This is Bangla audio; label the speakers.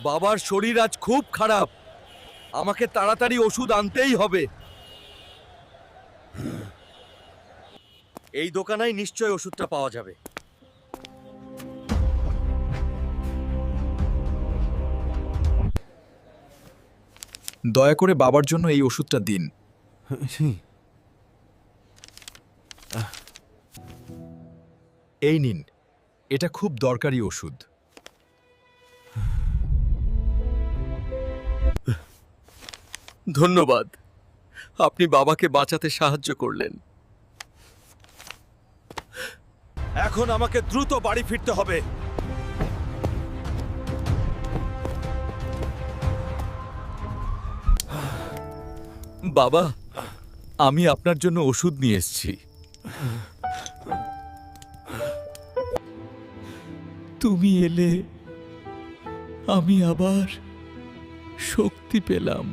Speaker 1: বাবার শরীর আজ খুব খারাপ, আমাকে তাড়াতাড়ি ওষুধ আনতেই হবে। এই দোকানেই নিশ্চয় ওষুধটা পাওয়া যাবে।
Speaker 2: দয়া করে বাবার জন্য এই ওষুধটা দিন। এই নিন, এটা খুব দরকারি ওষুধ।
Speaker 1: ধন্যবাদ, আপনি বাবাকে বাঁচাতে সাহায্য করলেন। এখন আমাকে দ্রুত বাড়ি ফিরতে হবে। বাবা, আমি আপনার জন্য ওষুধ নিয়ে এসেছি। তুমি এলে আমি আবার শক্তি পেলাম।